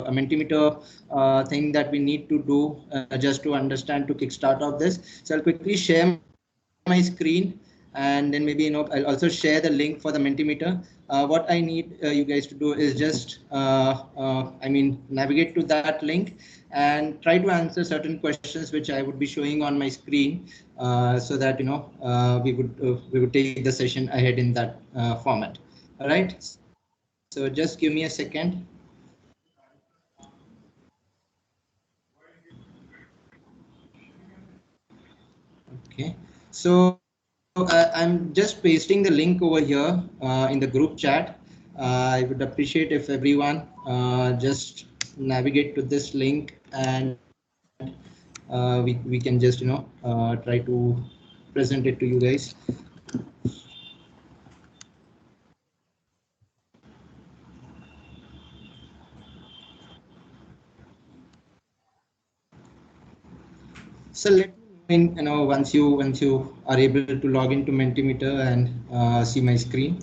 a Mentimeter thing that we need to do just to understand to kickstart of this. So I'll quickly share my screen, and then maybe I'll also share the link for the Mentimeter. What I need you guys to do is just navigate to that link and try to answer certain questions which I would be showing on my screen, so that we would take the session ahead in that format. All right. So just give me a second. Okay, so I'm just pasting the link over here in the group chat. I would appreciate if everyone just navigate to this link, and we can just try to present it to you guys. So let me know, once you are able to log into Mentimeter and see my screen.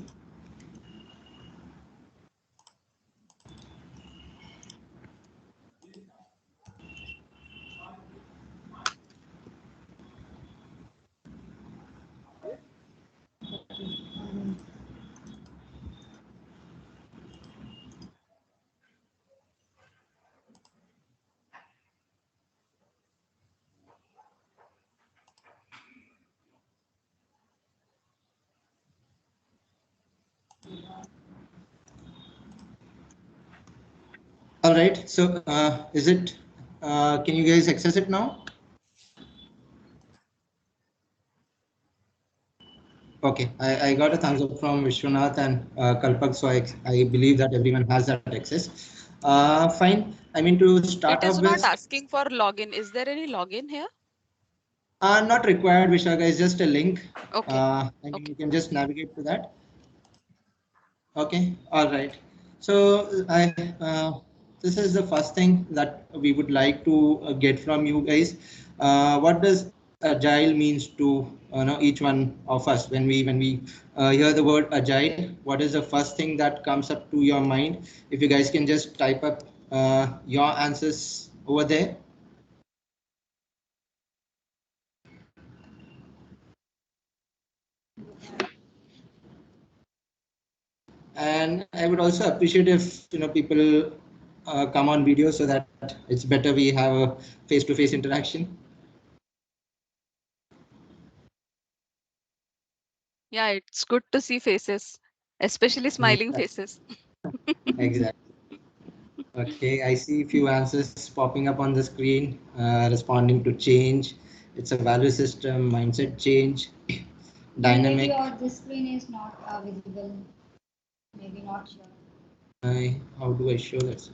All right. So is it? Can you guys access it now? Okay, I got a thumbs up from Vishwanath and Kalpak, so I believe that everyone has that access. Fine. I mean, to start It off is not with, asking for login. Is there any login here? not required, Vishaka, is just a link. Okay. I mean, Okay. you can just navigate to that. Okay, all right. So this is the first thing that we would like to get from you guys. What does agile means to each one of us when we hear the word agile? What is the first thing that comes up to your mind? If you guys can just type up your answers over there. And I would also appreciate if people come on video so that it's better we have a face-to-face interaction. Yeah, it's good to see faces, especially smiling faces. Exactly. Okay, I see a few answers popping up on the screen. Responding to change. It's a value system, mindset change, Maybe dynamic. the screen is not visible. Maybe not sure. How do I show that?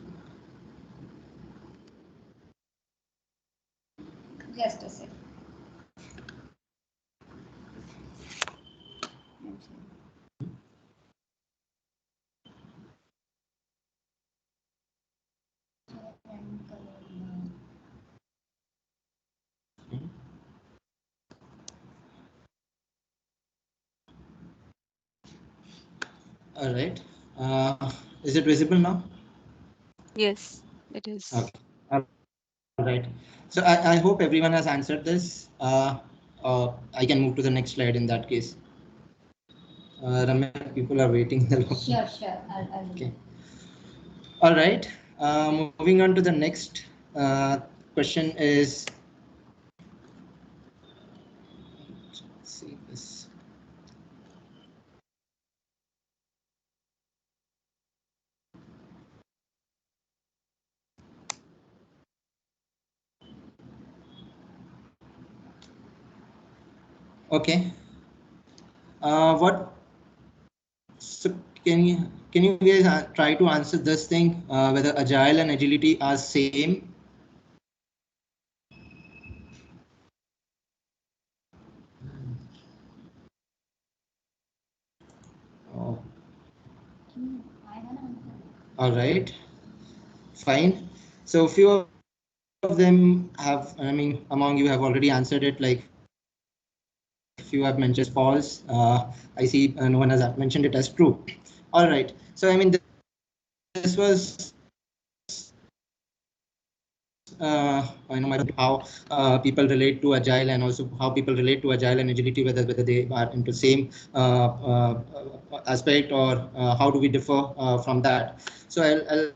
Just a sec. All right. Is it visible now? Yes, it is. Okay. All right. So I hope everyone has answered this. I can move to the next slide in that case. Ramya, people are waiting. Sure, sure. I'll do Okay. that. All right. Moving on to the next question is. Let's see this. Okay. What? So can you guys try to answer this thing? Whether agile and agility are same? Oh, all right. Fine. So few of them have. Among you have already answered it. Like few have mentioned it as false. I see no one has mentioned it as true. All right. So I mean, this was how people relate to agile, and also how people relate to agile and agility, whether they are into same aspect, or how do we differ from that. So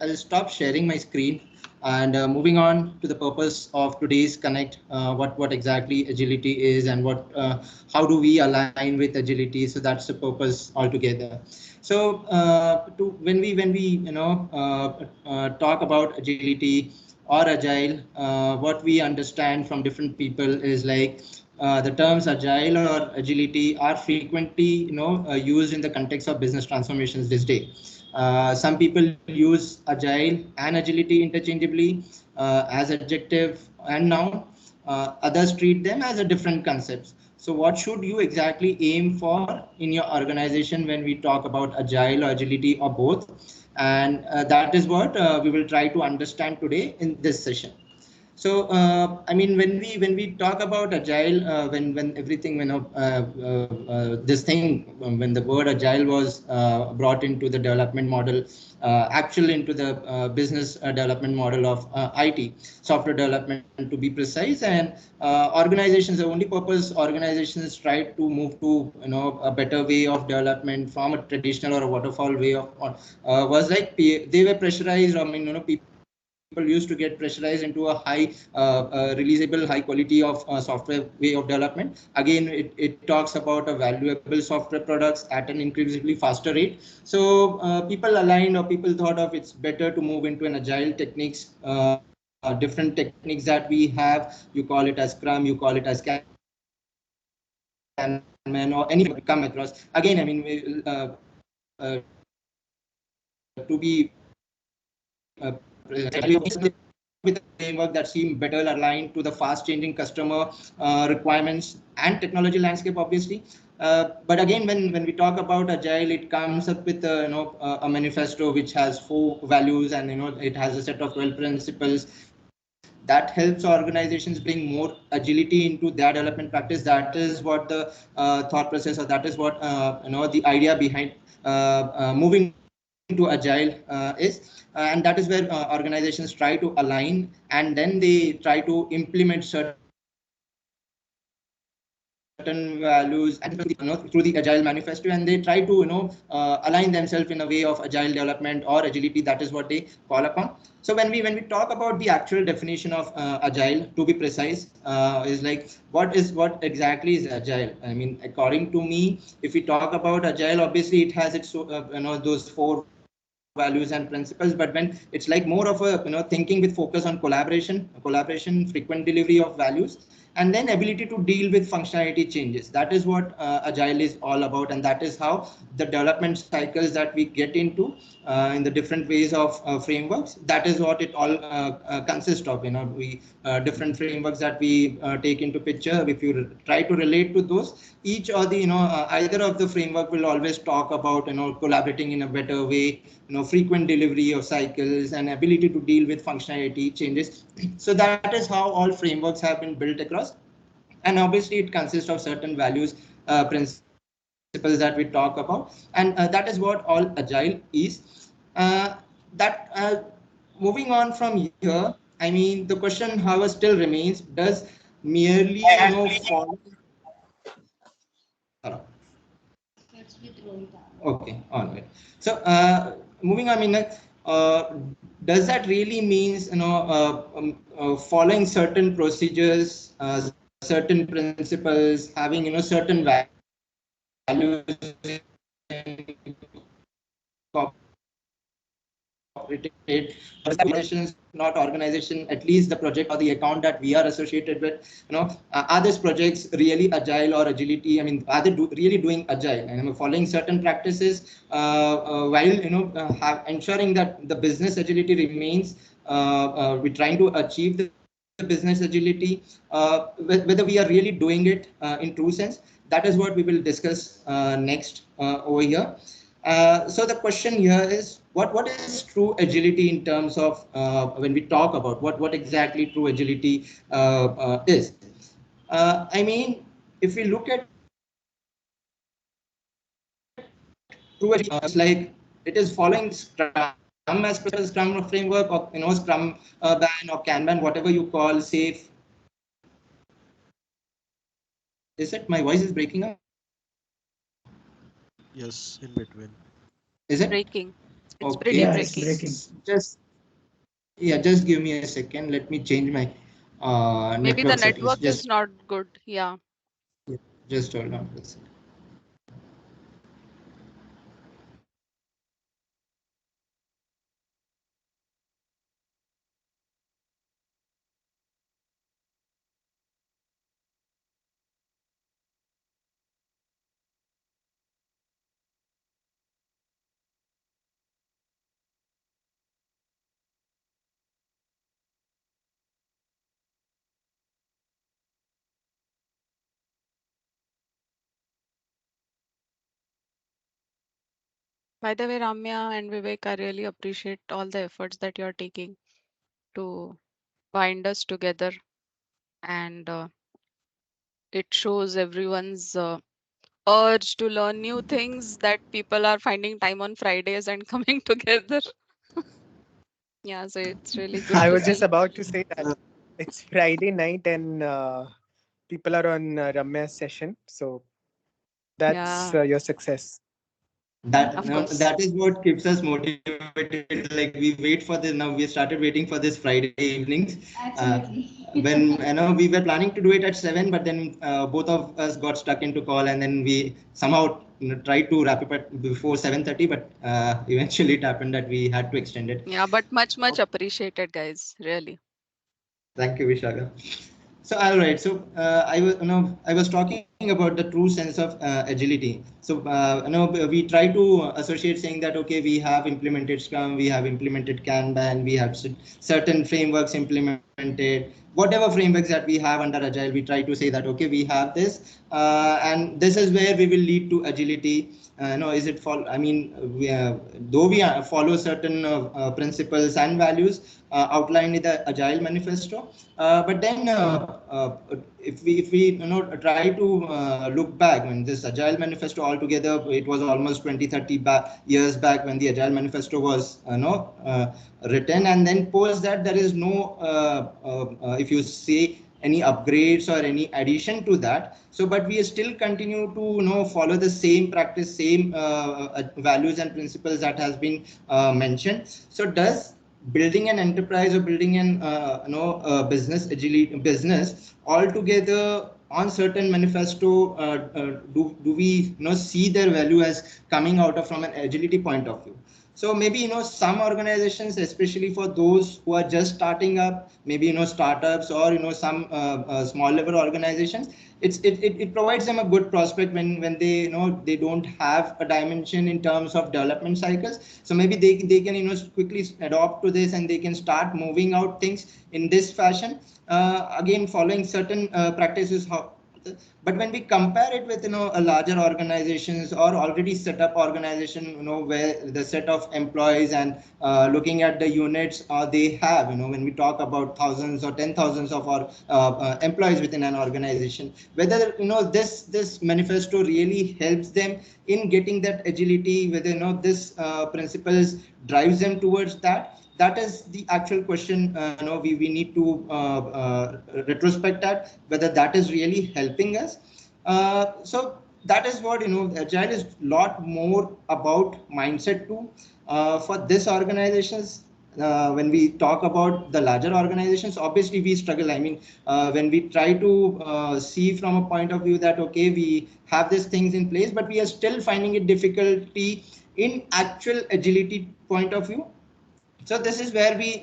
I'll stop sharing my screen, and moving on to the purpose of today's connect. What exactly agility is, and how do we align with agility. So that's the purpose altogether. So when we talk about agility or agile, what we understand from different people is like the terms agile or agility are frequently used in the context of business transformations this day. Some people use agile and agility interchangeably as adjective and noun. Others treat them as a different concepts. So what should you exactly aim for in your organization when we talk about agile or agility or both? And that is what we will try to understand today in this session. So I mean, when we talk about agile, when everything, this thing, when the word agile was brought into the development model, actual into the business development model of IT, software development to be precise, and organizations, the only purpose organizations try to move to a better way of development from a traditional or a waterfall way of was like they were pressurized. I mean, people used to get pressurized into a high releasable, high quality of software way of development. Again, it talks about a valuable software products at an increasingly faster rate. So people aligned, or people thought of it's better to move into an agile techniques, different techniques that we have. You call it as Scrum, you call it as Kanban, or any come across. Again, I mean, to be with a framework that seem better aligned to the fast changing customer requirements and technology landscape, obviously. But again, when we talk about agile, it comes up with a manifesto which has 4 values, and it has a set of 12 principles that helps organizations bring more agility into their development practice. That is what the thought process, or that is what the idea behind moving to agile is. And that is where organizations try to align, and then they try to implement certain values and through the agile manifesto, and they try to align themselves in a way of agile development or agility. That is what they call upon. So when we talk about the actual definition of agile, to be precise, is like what exactly is agile. I mean, according to me, if we talk about agile, obviously it has its those 4 values and principles, but when it's like more of a thinking with focus on collaboration, frequent delivery of values, and then ability to deal with functionality changes. That is what agile is all about, and that is how the development cycles that we get into in the different ways of frameworks. That is what it all consists of. We different frameworks that we take into picture. If you try to relate to those, each or the either of the framework will always talk about collaborating in a better way, frequent delivery of cycles, and ability to deal with functionality changes. So that is how all frameworks have been built across, and obviously it consists of certain values, principles that we talk about, and that is what all agile is. That moving on from here, I mean, the question however still remains: does merely follow? Hello. Let's with Rohita. Okay, all right. So moving on, I mean, does that really means following certain procedures, certain principles, having certain values incorporated, or organizations, not organization, at least the project or the account that we are associated with, are these projects really agile or agility? I mean, are they really doing agile and following certain practices while ensuring that the business agility remains? We're trying to achieve the business agility, whether we are really doing it in true sense. That is what we will discuss next over here. So the question here is, what is true agility in terms of when we talk about what exactly true agility is? I mean, if we look at true agility, it's like it is following Scrum, as per Scrum framework, or Scrum ban or Kanban, whatever you call safe? Is it my voice is breaking up? Yes, in between. Is it Breaking. It's pretty okay? Yeah, it's breaking. breaking. Just give me a second. Let me change my Maybe the network settings. network is not good. Yeah. Just hold on for a second. By the way, Ramya and Vivek, I really appreciate all the efforts that you're taking to bind us together, and it shows everyone's urge to learn new things, that people are finding time on Fridays and coming together. Yeah, so it's really good I to was just see. about to say that it's Friday night and people are on Ramya's session. So that's Yeah, your success. That of no, course. that is what keeps us motivated. Like we wait for this now. We started waiting for this Friday evenings. Absolutely. When we were planning to do it at 7, but then both of us got stuck into call, and then we somehow tried to wrap it up before 7:30. But eventually it happened that we had to extend it. Yeah, but much appreciated, guys. Really. Thank you, Vishaka. So all right, so I was talking about the true sense of agility. So we try to associate saying that okay, we have implemented Scrum, we have implemented Kanban, we have certain frameworks implemented, whatever frameworks that we have under Agile. We try to say that okay, we have this, and this is where we will lead to agility. No, is it for? I mean, though we follow certain principles and values outlined in the Agile manifesto, but then if we try to look back when this Agile manifesto altogether, it was almost 20-30 years back when the Agile manifesto was written, and then post that there is no if you say any upgrades or any addition to that. So but we still continue to follow the same practice, same values and principles that has been mentioned. So does building an enterprise or building an business agility business altogether on certain manifesto, do we see their value as coming out of from an agility point of view? So maybe some organizations, especially for those who are just starting up, maybe startups or some small level organizations, it provides them a good prospect when they they don't have a dimension in terms of development cycles. So maybe they can quickly adopt to this, and they can start moving out things in this fashion, again following certain practices. How but when we compare it with a larger organizations or already set up organization, where the set of employees and looking at the units they have, when we talk about thousands or 10,000s of our employees within an organization, whether this manifesto really helps them in getting that agility, whether this principles drives them towards that. That is the actual question we need to retrospect at whether that is really helping us. So that is what Agile is a lot more about mindset too for this organizations. When we talk about the larger organizations, obviously we struggle. I mean, when we try to see from a point of view that okay, we have these things in place, but we are still finding it difficulty in actual agility point of view. So this is where we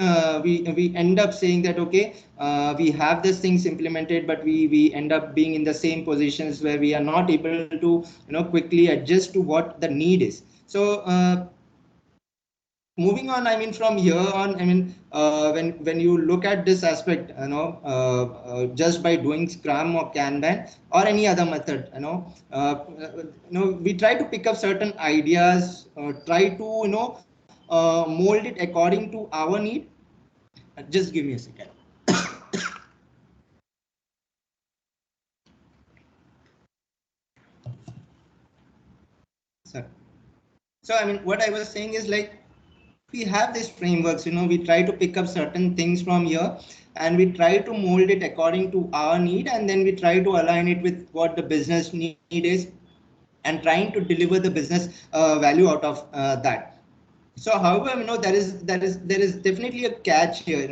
end up saying that okay, we have these things implemented, but we end up being in the same positions where we are not able to quickly adjust to what the need is. So moving on, I mean, from here on, I mean, when you look at this aspect, just by doing Scrum or Kanban or any other method, we try to pick up certain ideas, try to mold it according to our need. Just give me a second. Sorry. So I mean, what I was saying is like we have these frameworks, we try to pick up certain things from here and we try to mold it according to our need, and then we try to align it with what the business need is and trying to deliver the business value out of that. So however, there is definitely a catch here,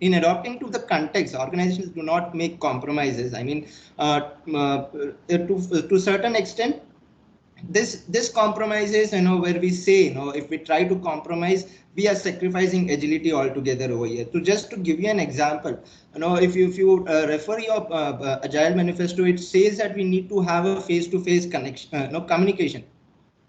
in adopting to the context. Organizations do not make compromises. I mean, to certain extent, this compromises, where we say, if we try to compromise, we are sacrificing agility altogether over here. To just to give you an example, if you refer your agile manifesto, it says that we need to have a face-to-face connection, communication.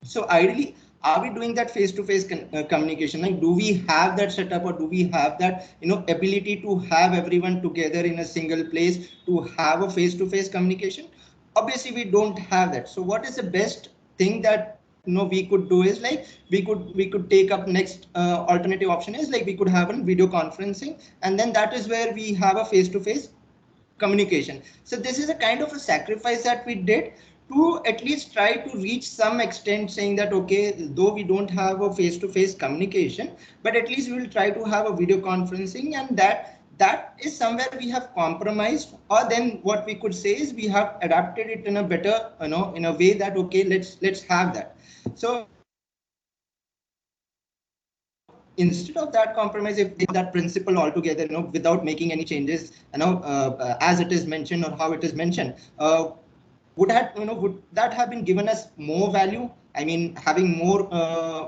So ideally, are we doing that face-to-face communication? Like, do we have that setup, or do we have that ability to have everyone together in a single place to have a face-to-face communication? Obviously, we don't have that. So what is the best thing that we could do is, like, we could take up next alternative option is, like, we could have a video conferencing, and then that is where we have a face-to-face communication. So this is a kind of a sacrifice that we did to at least try to reach some extent, saying that, okay, though we don't have a face-to-face communication, but at least we will try to have a video conferencing, and that is somewhere we have compromised. Or then what we could say is we have adapted it in a better, in a way that, okay, let's have that. So instead of that compromise, if that principle altogether, without making any changes, as it is mentioned or how it is mentioned, would that have been given us more value? I mean, having more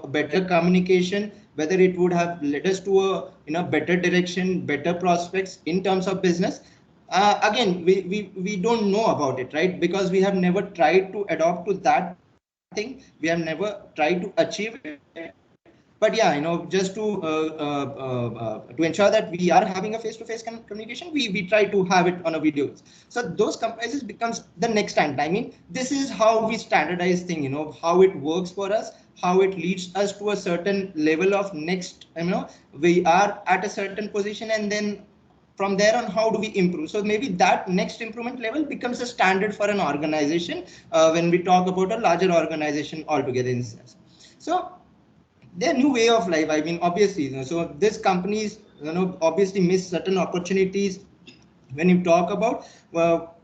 better communication, whether it would have led us to a better direction, better prospects in terms of business. Again, we don't know about it, right? Because we have never tried to adopt to that thing. We have never tried to achieve it. But yeah, just to ensure that we are having a face-to-face communication, we try to have it on a video. So those compromises becomes the next time. I mean, this is how we standardize thing, how it works for us, how it leads us to a certain level of next, we are at a certain position, and then from there on, how do we improve? So maybe that next improvement level becomes a standard for an organization when we talk about a larger organization altogether in sense. So their new way of life, I mean, obviously, so these companies, obviously miss certain opportunities when you talk about so,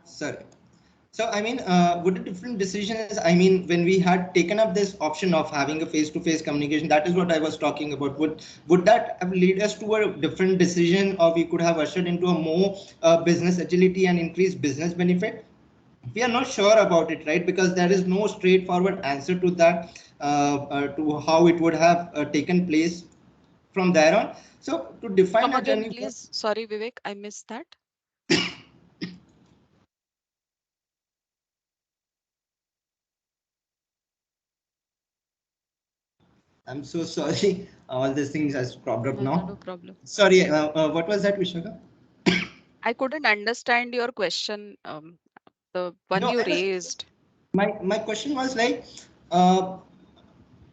sorry. So, I mean, would a different decisions, I mean, when we had taken up this option of having a face-to-face communication, that is what I was talking about. Would that have lead us to a different decision, or we could have ushered into a more business agility and increased business benefit? We are not sure about it, right? Because there is no straightforward answer to that, to how it would have taken place from there on. So to define Come a again, journey. please. Sorry, Vivek, I missed that. I'm so sorry. All these things has cropped up No, now. no problem. Sorry, what was that, Vishaka? I couldn't understand your question, the one No, you raised. my question was like, uh,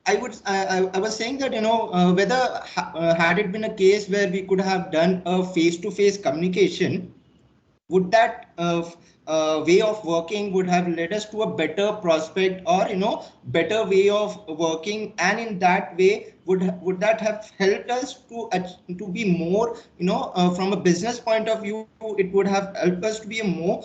I was saying that, whether had it been a case where we could have done a face-to-face communication, would that way of working would have led us to a better prospect, or better way of working, and in that way would that have helped us to be more, from a business point of view, it would have helped us to be a more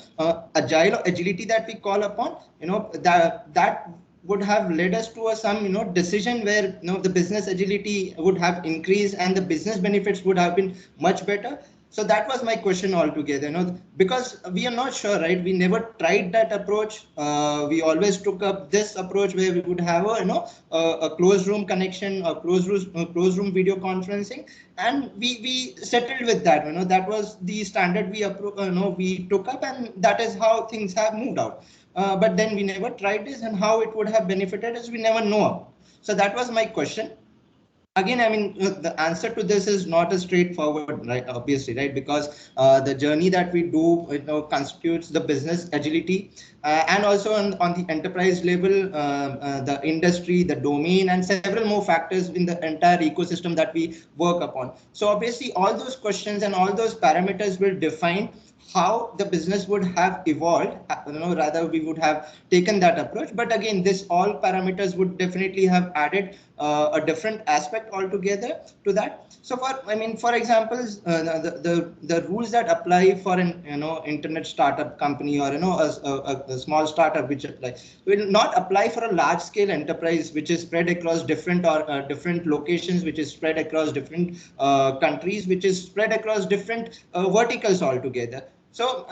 agile, or agility that we call upon, that would have led us to some decision where the business agility would have increased and the business benefits would have been much better. So that was my question altogether, because we are not sure, right? We never tried that approach. We always took up this approach where we would have a closed room connection, or closed room video conferencing, and we settled with that. That was the standard we took up, and that is how things have moved out. But then we never tried this, and how it would have benefited us, we never know. So that was my question. Again, I mean, the answer to this is not a straightforward, right? Obviously, right? Because the journey that we do, constitutes the business agility. and also on the enterprise level, the industry, the domain, and several more factors in the entire ecosystem that we work upon. So obviously all those questions and all those parameters will define how the business would have evolved, rather we would have taken that approach. But again, this all parameters would definitely have added a different aspect altogether to that. So for example, the rules that apply for an internet startup company, or a small startup which apply, will not apply for a large scale enterprise which is spread across different different locations, which is spread across different countries, which is spread across different verticals altogether. So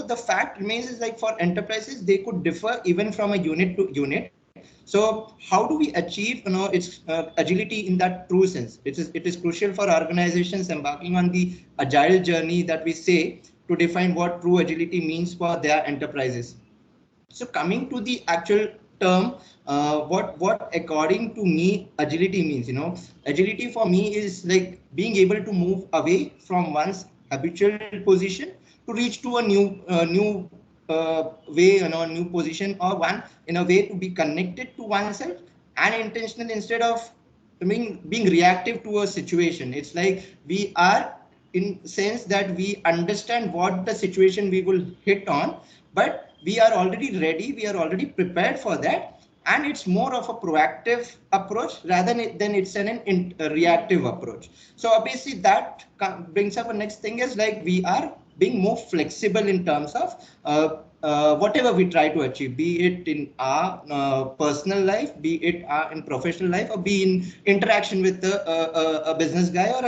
the fact remains is like for enterprises, they could differ even from a unit to unit. So how do we achieve its agility in that true sense? It is crucial for organizations embarking on the agile journey that we say, to define what true agility means for their enterprises. So coming to the actual term, what according to me agility means, agility for me is like being able to move away from one's habitual position to reach to a new way, new position, or one in a way to be connected to oneself and intentional instead of being reactive to a situation. It's like we are in sense that we understand what the situation we will hit on, but we are already ready, we are already prepared for that, and it's more of a proactive approach rather than it's a reactive approach. So obviously that brings up the next thing is like we are being more flexible in terms of whatever we try to achieve, be it in our personal life, be it in professional life, or be in interaction with a business guy or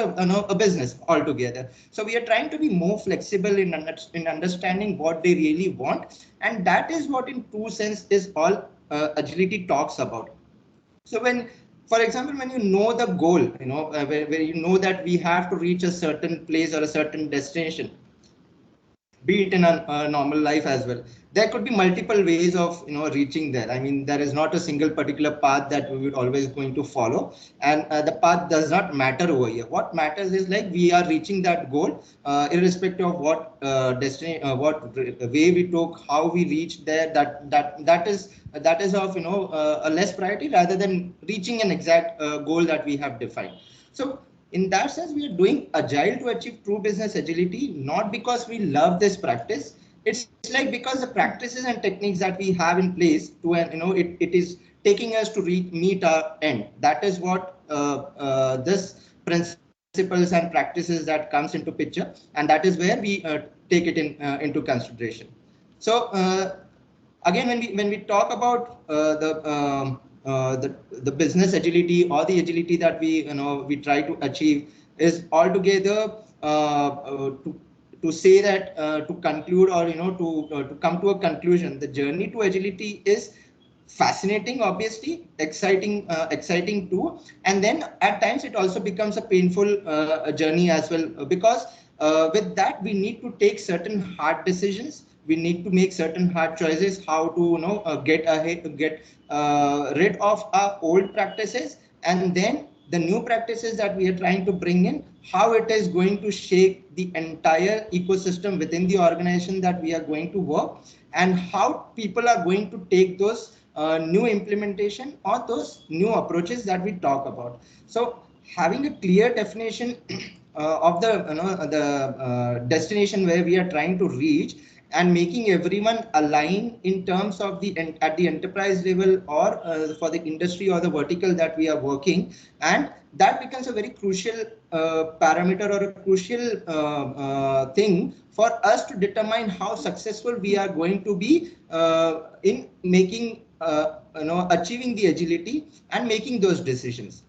a business altogether. So we are trying to be more flexible in understanding what they really want, and that is what in true sense is all agility talks about. So for example, when you know the goal, where you know that we have to reach a certain place or a certain destination, be it in a normal life as well, there could be multiple ways of reaching there. I mean, there is not a single particular path that we would always going to follow, and the path does not matter over here. What matters is like we are reaching that goal, irrespective of what destiny, what way we took, how we reached there. That is of a less priority rather than reaching an exact goal that we have defined. So in that sense, we are doing agile to achieve true business agility, not because we love this practice. It's like because the practices and techniques that we have in place to, it is taking us to meet our end. That is what this principles and practices that comes into picture, and that is where we take it into consideration. So again, when we talk about the business agility or the agility that we try to achieve, is altogether to say that to conclude, or to come to a conclusion, the journey to agility is fascinating, obviously exciting too, and then at times it also becomes a painful journey as well, because with that we need to take certain hard decisions, we need to make certain hard choices, how to get ahead, get rid of our old practices, and then the new practices that we are trying to bring in, how it is going to shake the entire ecosystem within the organization that we are going to work, and how people are going to take those new implementation or those new approaches that we talk about. So having a clear definition of the destination where we are trying to reach, and making everyone align in terms of at the enterprise level, or for the industry or the vertical that we are working, and that becomes a very crucial parameter or a crucial thing for us to determine how successful we are going to be in making achieving the agility and making those decisions.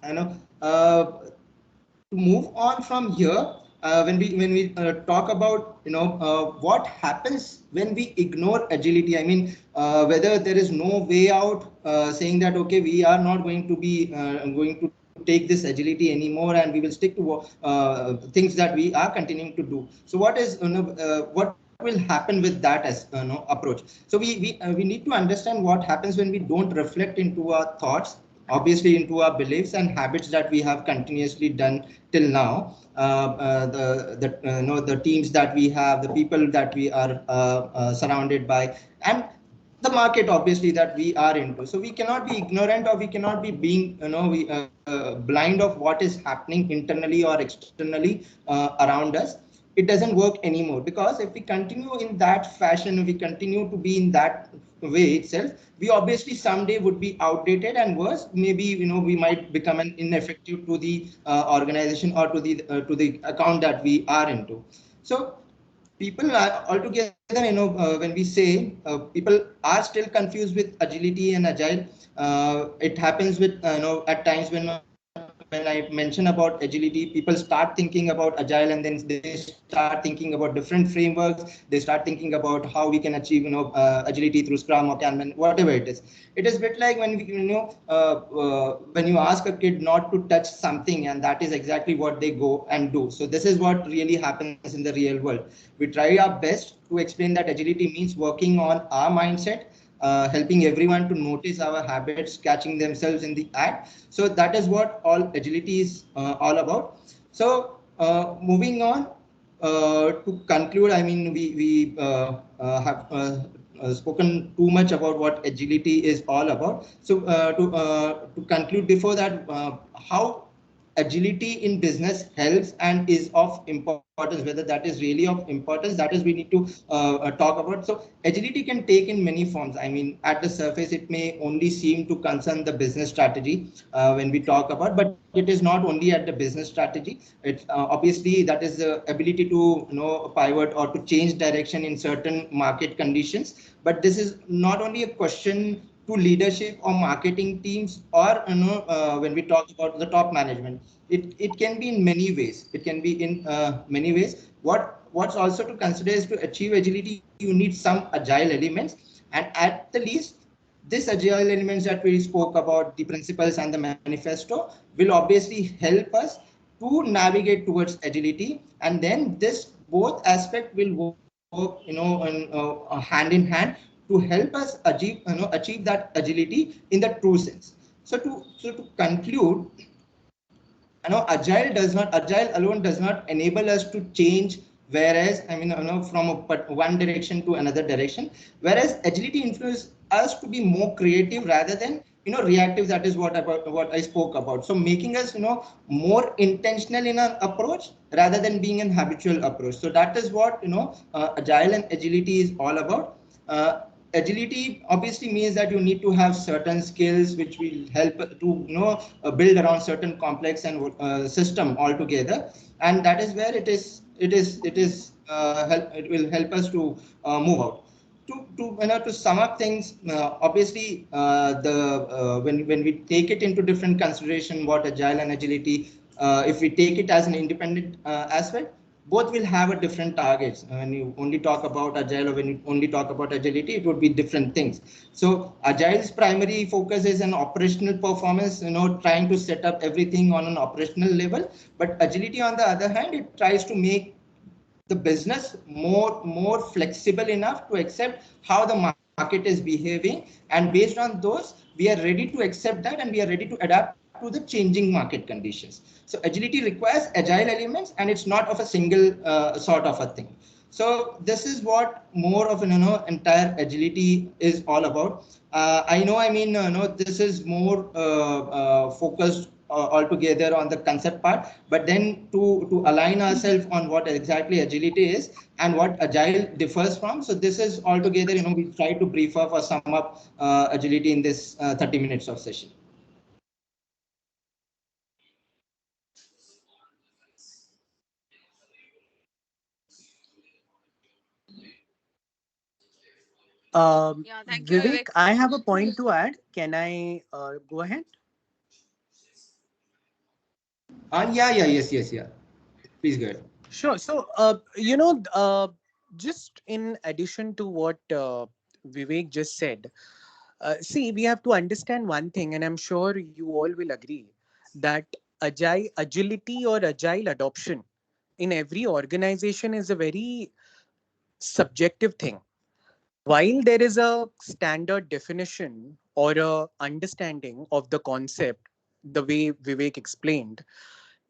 To move on from here, when we talk about what happens when we ignore agility, I mean whether there is no way out, saying that okay, we are not going to be going to take this agility anymore, and we will stick to things that we are continuing to do. So what is what will happen with that as approach? So we need to understand what happens when we don't reflect into our thoughts obviously into our beliefs and habits that we have continuously done till now. The teams that we have, the people that we are surrounded by, and the market obviously that we are into. So we cannot be ignorant, or we cannot be being blind of what is happening internally or externally around us. It doesn't work anymore, because if we continue in that fashion, we continue to be in that way itself, we obviously someday would be outdated, and worse, maybe we might become an ineffective to the organization, or to the account that we are into. So people are altogether, when we say people are still confused with agility and agile. It happens with at times when I mention about agility, people start thinking about agile, and then they start thinking about different frameworks. They start thinking about how we can achieve agility through Scrum or Kanban, whatever it is. It is a bit like when when you ask a kid not to touch something, and that is exactly what they go and do. So this is what really happens in the real world. We try our best to explain that agility means working on our mindset, helping everyone to notice our habits, catching themselves in the act. So that is what all agility is all about. So moving on, to conclude, I mean, we have spoken too much about what agility is all about. So to conclude, before that, how agility in business helps and is of importance, whether that is really of importance, that is we need to talk about. So agility can take in many forms. I mean, at the surface it may only seem to concern the business strategy when we talk about, but it is not only at the business strategy. It's obviously that is the ability to pivot or to change direction in certain market conditions. But this is not only a question to leadership or marketing teams, or when we talk about the top management. It can be in many ways. It can be in many ways. What's also to consider is, to achieve agility you need some agile elements, and at the least this agile elements that we spoke about, the principles and the manifesto, will obviously help us to navigate towards agility. And then this both aspect will work hand in hand to help us achieve that agility in the true sense. So to conclude, agile alone does not enable us to change, whereas from one direction to another direction. Whereas agility influences us to be more creative rather than reactive. That is what I spoke about. So making us more intentional in our approach rather than being an habitual approach. So that is what agile and agility is all about. Agility obviously means that you need to have certain skills which will help to build around certain complex and system altogether, and that is where it will help us to move out. To sum up things, obviously the when we take it into different consideration, what agile and agility, if we take it as an independent aspect, both will have a different targets. When you only talk about agile, or when you only talk about agility, it would be different things. So agile's primary focus is an operational performance, trying to set up everything on an operational level. But agility, on the other hand, it tries to make the business more flexible enough to accept how the market is behaving, and based on those we are ready to accept that, and we are ready to adapt to the changing market conditions. So agility requires agile elements, and it's not of a single sort of a thing. So this is what more of an entire agility is all about. I know, I mean, this is more focused altogether on the concept part, but then to align ourselves on what exactly agility is and what agile differs from. So this is altogether, we try to brief up or sum up agility in this 30 minutes of session. Yeah, thank you, Vivek, Vivek. I have a point to add. Can I go ahead? Yeah. Please go ahead. Sure. So, just in addition to what Vivek just said, see, we have to understand one thing, and I'm sure you all will agree that agility or agile adoption in every organization is a very subjective thing. While there is a standard definition or a understanding of the concept, the way Vivek explained,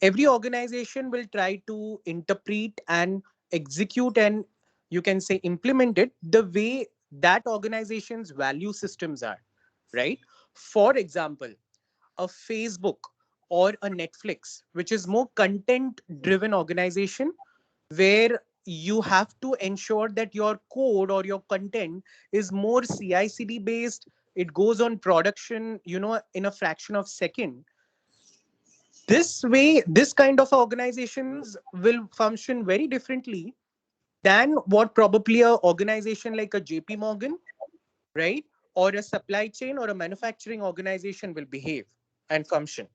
every organization will try to interpret and execute and, you can say, implement it the way that organization's value systems are, right? For example, a Facebook or a Netflix, which is more content driven organization, where you have to ensure that your code or your content is more CI/CD based. It goes on production, in a fraction of second. This way, this kind of organizations will function very differently than what probably a organization like a JP Morgan, right, or a supply chain or a manufacturing organization will behave and function.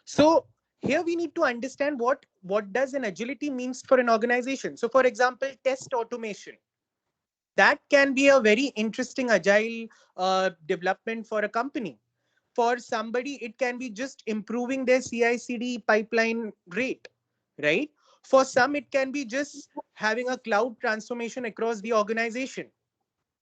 So here we need to understand what does an agility means for an organization. So for example, test automation, that can be a very interesting agile development for a company. For somebody, it can be just improving their CI/CD pipeline rate, right? For some, it can be just having a cloud transformation across the organization.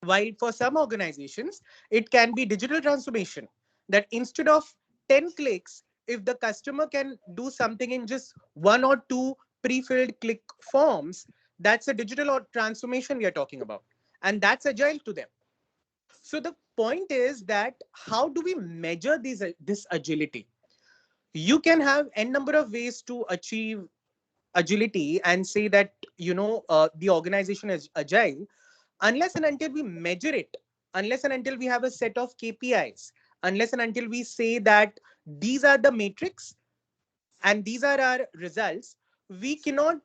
While for some organizations, it can be digital transformation, that instead of 10 clicks, if the customer can do something in just one or two pre-filled click forms, that's a digital transformation we are talking about. And that's agile to them. So the point is that how do we measure this agility? You can have n number of ways to achieve agility and say that the organization is agile, unless and until we measure it, unless and until we have a set of KPIs, unless and until we say that these are the metrics and these are our results, we cannot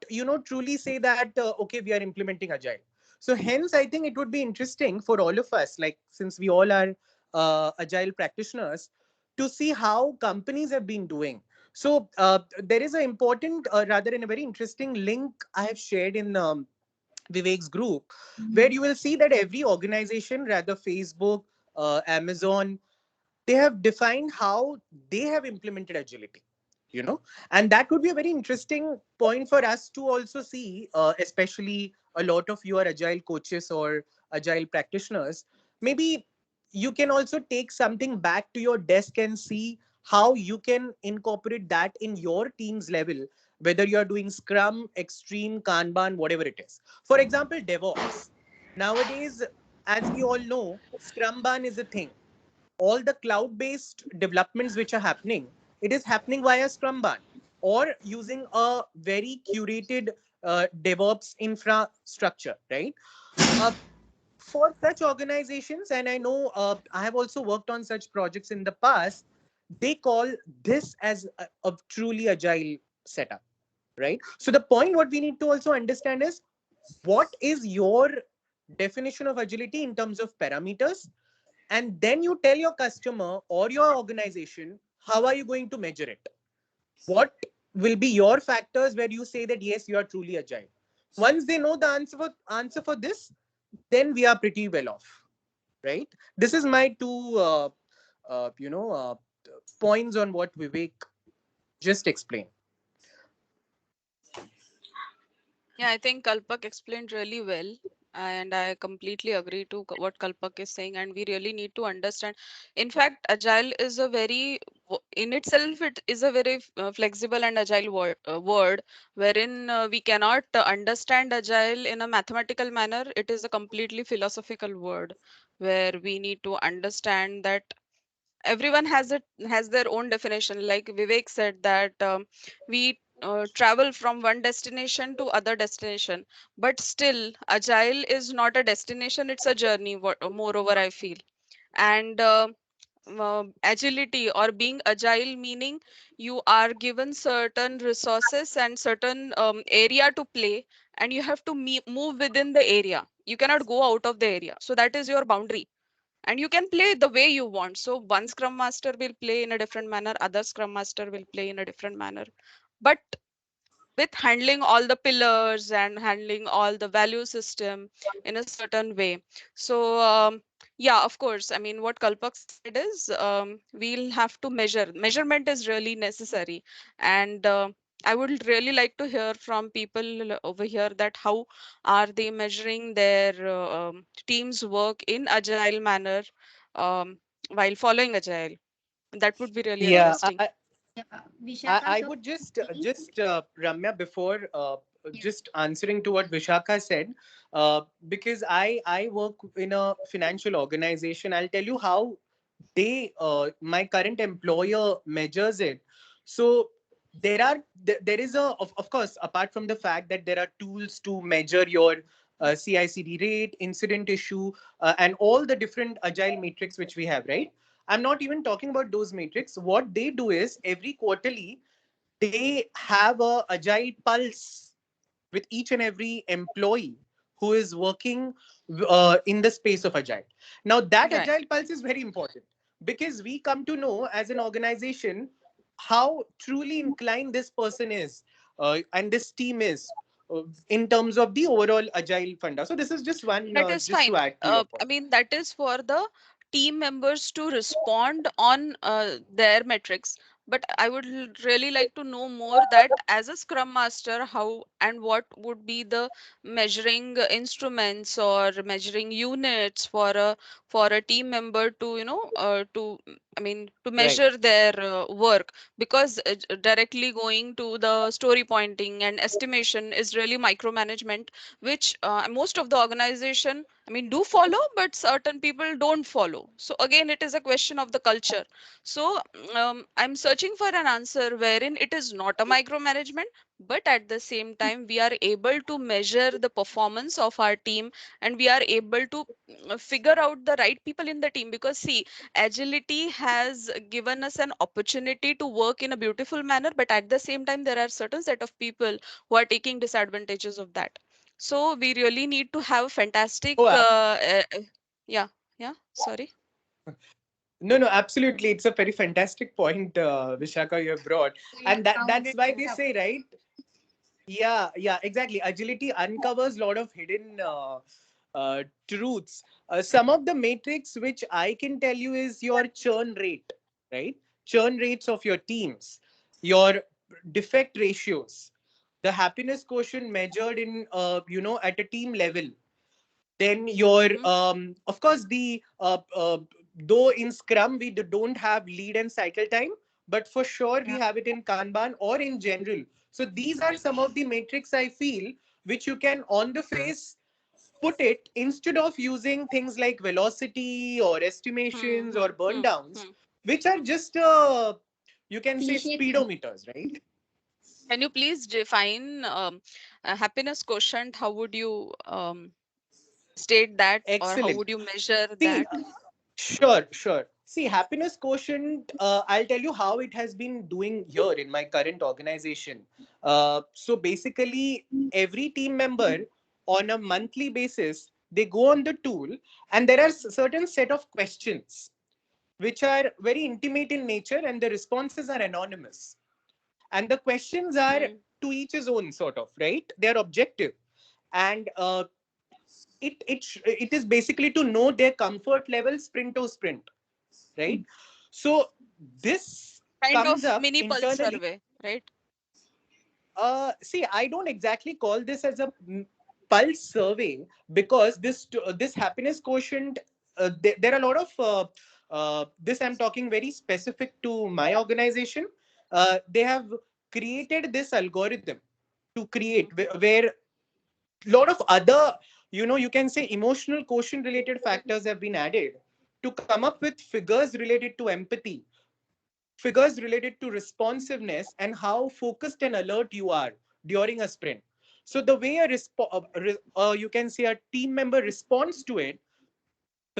truly say that okay, we are implementing agile. So hence I think it would be interesting for all of us, like since we all are agile practitioners, to see how companies have been doing. So there is an important rather in a very interesting link I have shared in Vivek's group, where you will see that every organization, rather Facebook, Amazon, they have defined how they have implemented agility, and that would be a very interesting point for us to also see, especially a lot of you are agile coaches or agile practitioners. Maybe you can also take something back to your desk and see how you can incorporate that in your team's level, whether you are doing scrum, extreme, kanban, whatever it is. For example, DevOps nowadays, as we all know, scrum ban is a thing. All the cloud based developments which are happening, it is happening via scrumban or using a very curated DevOps infrastructure, right? uh, for such organizations, and I know I have also worked on such projects in the past, they call this as a truly agile setup, right? So the point what we need to also understand is, what is your definition of agility in terms of parameters, and then you tell your customer or your organization how are you going to measure it. What will be your factors where you say that yes, you are truly agile? Once they know the answer for this, then we are pretty well off, right? This is my two points on what Vivek just explained. Yeah, I think Kalpak explained really well, and I completely agree to what Kalpak is saying. And we really need to understand. In fact, agile is a very, in itself, it is a very flexible and agile word, wherein we cannot understand agile in a mathematical manner. It is a completely philosophical word, where we need to understand that everyone has their own definition. Like Vivek said that we travel from one destination to other destination, but still agile is not a destination, it's a journey, moreover I feel. And agility or being agile meaning you are given certain resources and certain area to play, and you have to move within the area. You cannot go out of the area, so that is your boundary, and you can play the way you want. So one scrum master will play in a different manner, other scrum master will play in a different manner, but with handling all the pillars and handling all the value system in a certain way. So yeah, of course, I mean, what Kalpak said is we'll have to measurement is really necessary. And I would really like to hear from people over here that how are they measuring their team's work in agile manner, um, while following Agile? That would be really Yeah, interesting. Yeah, I Vishaka, I so would just Ramya, before yeah, just answering to what Vishaka said, because I work in a financial organization. I'll tell you how my current employer measures it. So there is of course, apart from the fact that there are tools to measure your CICD rate, incident issue, and all the different agile metrics which we have, right? I'm not even talking about those metrics. What they do is every quarterly they have a agile pulse with each and every employee who is working in the space of agile. Now that Right. agile pulse is very important because we come to know as an organization how truly inclined this person is, and this team is, in terms of the overall agile funda. So this is just one, That is just to fine. add to your I point. mean, that is for the team members to respond on their metrics. But I would really like to know more that as a Scrum Master, how and what would be the measuring instruments or measuring units for a team member to I mean to Right. measure their work, because directly going to the story pointing and estimation is really micromanagement, which most of the organization, I mean, do follow, but certain people don't follow. So again, it is a question of the culture. So I'm searching for an answer wherein it is not a micromanagement, but at the same time we are able to measure the performance of our team, and we are able to figure out the right people in the team. Because see, agility has given us an opportunity to work in a beautiful manner, but at the same time there are certain set of people who are taking disadvantages of that. So we really need to have fantastic Oh, yeah, yeah, sorry. no, no, absolutely. It's a very fantastic point, Vishaka, you have brought. we have And that's founded why this they up. say, right? Yeah, yeah, exactly. Agility uncovers a lot of hidden truths. Some of the metrics which I can tell you is your churn rate, right? Churn rates of your teams, your defect ratios, the happiness quotient measured in, at a team level. Then your, Mhm. of course, the though in Scrum we don't have lead and cycle time, but for sure we Yeah, have it in Kanban or in general. So these are some of the metrics I feel which you can on the face put it instead of using things like velocity or Hmm, estimations or hmm, burn hmm, downs, hmm. which are just you can say cliche thing. speedometers, right? Can you please define a happiness quotient? How would you state that, or how Excellent. would you measure See, that? sure, sure. See, happiness quotient, I'll tell you how it has been doing here in my current organization. So basically, every team member on a monthly basis, they go on the tool and there are certain set of questions which are very intimate in nature and the responses are anonymous. And the questions are Hmm. to each his own, sort of, right? They are objective. And it is basically to know their comfort level sprint to sprint, right? So this Kind comes of up mini pulse internally. survey, right? See, I don't exactly call this as a pulse survey because this happiness quotient. There are a lot of this. I'm talking very specific to my organization. They have created this algorithm to create where a lot of other, you can say emotional quotient related factors have been added to come up with figures related to empathy, figures related to responsiveness, and how focused and alert you are during a sprint. So the way you can say a team member responds to it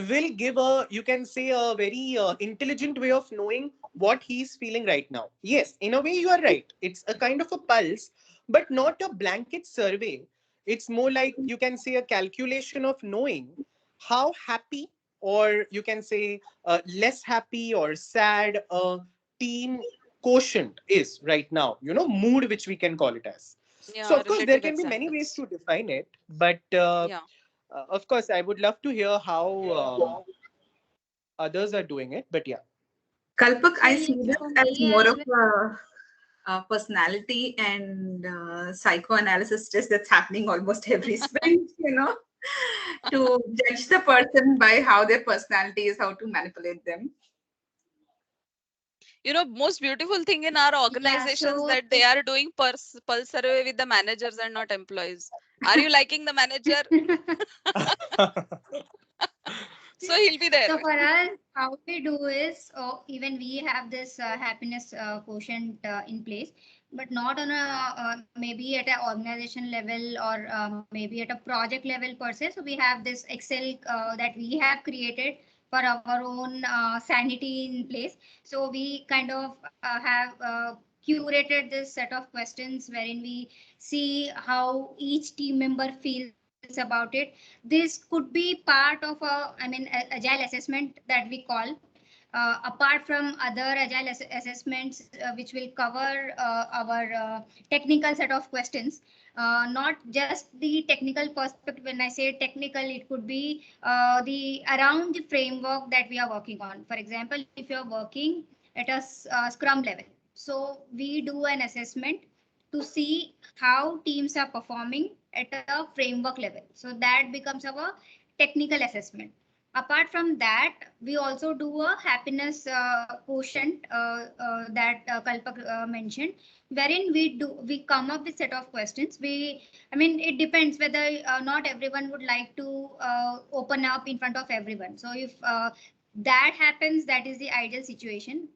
will give a, you can say, a very intelligent way of knowing what he's feeling right now. Yes, in a way you are right, it's a kind of a pulse, but not a blanket survey. It's more like, you can say, a calculation of knowing how happy, or you can say less happy or sad a team quotient is right now, mood, which we can call it as. So Yeah, of course there relative can be many ways examples. to define it, but Yeah. of course, I would love to hear how others are doing it. But yeah, Kalpak, I see Well, this for as me more as of well, a personality and psychoanalysis test that's happening almost every sprint, to judge the person by how their personality is, how to manipulate them. You know, most beautiful thing in our organizations so that they are doing pulse survey with the managers and not employees. Are you liking the manager? So he'll be there. So for us, how we do is, even we have this happiness quotient in place, but not on a maybe at an organization level or maybe at a project level per se. So we have this Excel that we have created for our own sanity in place. So we kind of have curated this set of questions wherein we see how each team member feels about it. This could be part of agile assessment that we call, apart from other agile assessments which will cover our technical set of questions, not just the technical perspective. When I say technical, it could be the around the framework that we are working on. For example, if you are working at a scrum level, so we do an assessment to see how teams are performing at a framework level. So that becomes our technical assessment. Apart from that, we also do a happiness quotient that Kalpak mentioned, wherein we come up with set of questions. It depends whether not everyone would like to open up in front of everyone. So if that happens, that is the ideal situation.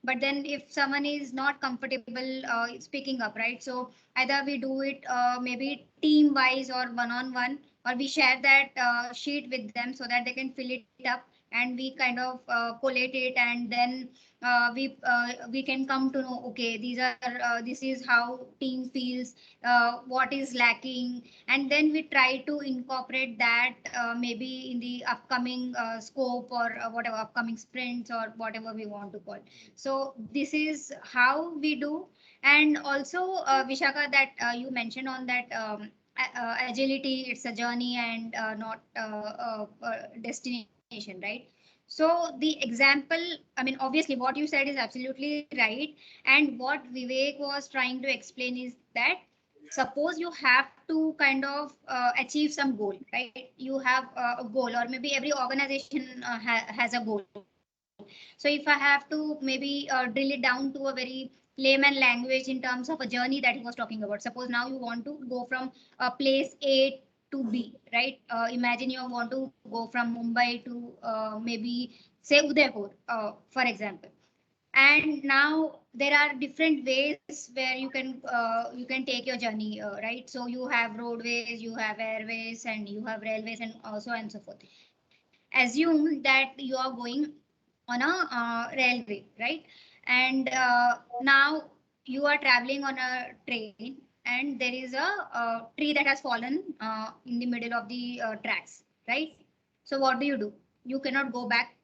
But then if someone is not comfortable speaking up, right? So either we do it maybe team wise or one on one, or we share that sheet with them so that they can fill it up, and we kind of collate it, and then we can come to know, okay, this is how team feels, what is lacking, and then we try to incorporate that maybe in the upcoming scope or whatever upcoming sprints or whatever we want to call. So this is how we do. And also Vishaka, that you mentioned on that agility, it's a journey and not destination, right? So the example, obviously what you said is absolutely right. And what Vivek was trying to explain is that suppose you have to kind of achieve some goal, right? You have a goal, or maybe every organization has a goal. So if I have to maybe drill it down to a very layman language in terms of a journey that he was talking about, suppose now you want to go from place A to B, right? Imagine you want to go from Mumbai to maybe say Udaipur, for example. And now there are different ways where you can take your journey, right? So you have roadways, you have airways, and you have railways, and so on and so forth. Assume that you are going on a railway, right? And now you are traveling on a train, and there is a tree that has fallen in the middle of the tracks, right? So what do? You cannot go back,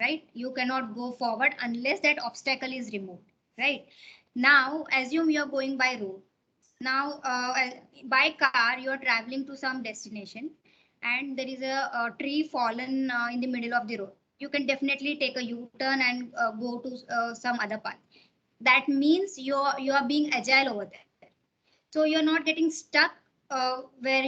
right? You cannot go forward unless that obstacle is removed, right? Now assume you are going by road. Now by car you are traveling to some destination, and there is a tree fallen in the middle of the road. You can definitely take a U-turn and go to some other path. That means you are being agile over there. So you're not getting stuck where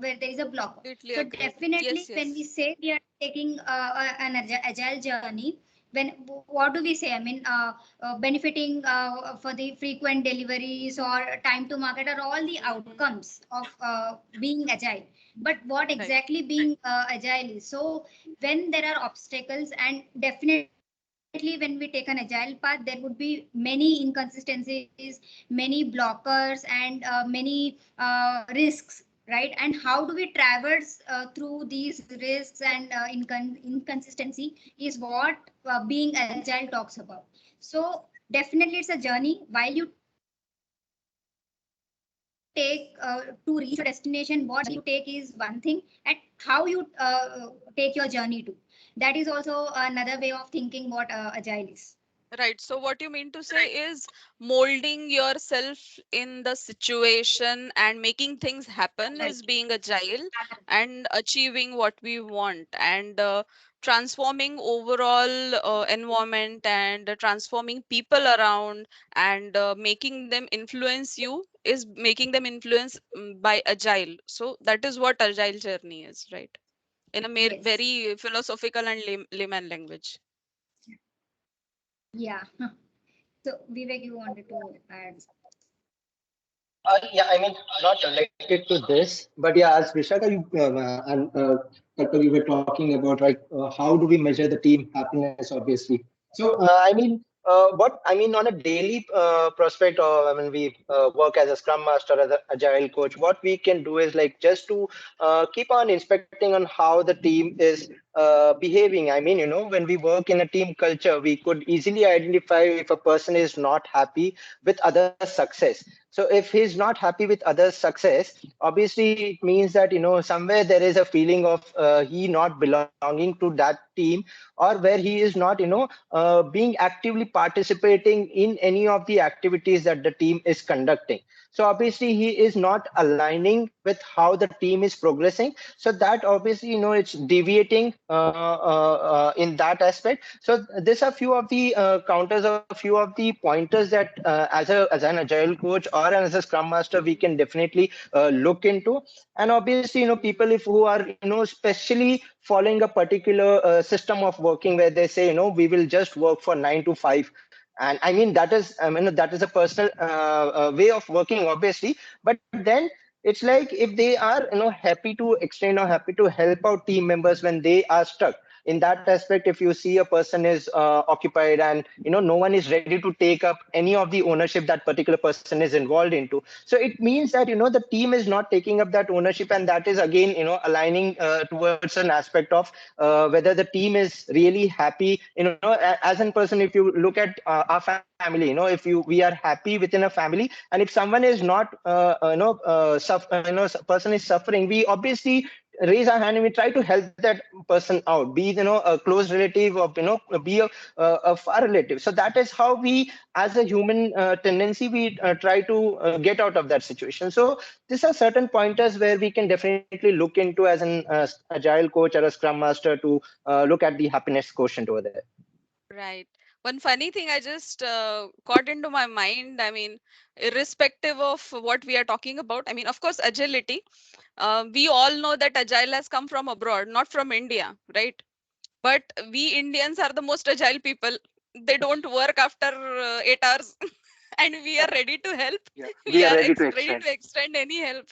there is a block. Completely So agreed. definitely Yes, when we yes. say we are taking an agile journey, when what do we say? Benefiting for the frequent deliveries or time to market are all the Hmm. outcomes of being agile. But what Right. exactly being agile is? So when there are obstacles, and definitely when we take an agile path, there would be many inconsistencies, many blockers, and many risks, right? And how do we traverse through these risks and inconsistency is what being agile talks about. So definitely it's a journey. While you take to reach your destination, what journey you take is one thing, and how you take your journey to, that is also another way of thinking what agile is. Right. So what you mean to say is molding yourself in the situation and making things happen Right. is being agile and achieving what we want, and transforming overall environment, and transforming people around, and making them influence you is making them influence by agile. So that is what agile journey is, right? In a Yes. very philosophical and layman language. Yeah. So Vivek, you wanted to add? Yeah, I mean, not related to this, but yeah, as Vishaka, you and Kalpal, you were talking about like how do we measure the team happiness, obviously. So, I mean, what I mean on a daily prospect, or I mean, we work as a Scrum Master, as an Agile coach. What we can do is like just to keep on inspecting on how the team is behaving. I mean, when we work in a team culture, we could easily identify if a person is not happy with others' success. So if he's not happy with others' success, obviously it means that somewhere there is a feeling of he not belonging to that team, or where he is not being actively participating in any of the activities that the team is conducting. So obviously he is not aligning with how the team is progressing. So that obviously it's deviating in that aspect. So these are few of the counters, or few of the pointers that as an agile coach or as a scrum master we can definitely look into. And obviously people if who are especially following a particular system of working where they say we will just work for 9 to 5. And I mean that is that is a personal way of working, obviously. But then it's like if they are happy to extend or happy to help out team members when they are stuck in that aspect. If you see a person is occupied and no one is ready to take up any of the ownership that particular person is involved into, so it means that the team is not taking up that ownership. And that is again aligning towards an aspect of whether the team is really happy. As in person, if you look at our family, if we are happy within a family, and if someone is not person is suffering, we obviously raise our hand and we try to help that person out, be it a close relative, or be a far relative. So that is how we, as a human tendency, we try to get out of that situation. So these are certain pointers where we can definitely look into as an agile coach or a scrum master to look at the happiness quotient over there. Right. One funny thing I just got into my mind. I mean, irrespective of what we are talking about, I mean, of course, agility. We all know that agile has come from abroad, not from India, right? But we Indians are the most agile people. They don't work after 8 hours, and we are ready to help. Yeah, We we are are ready to ready extend. to extend any help.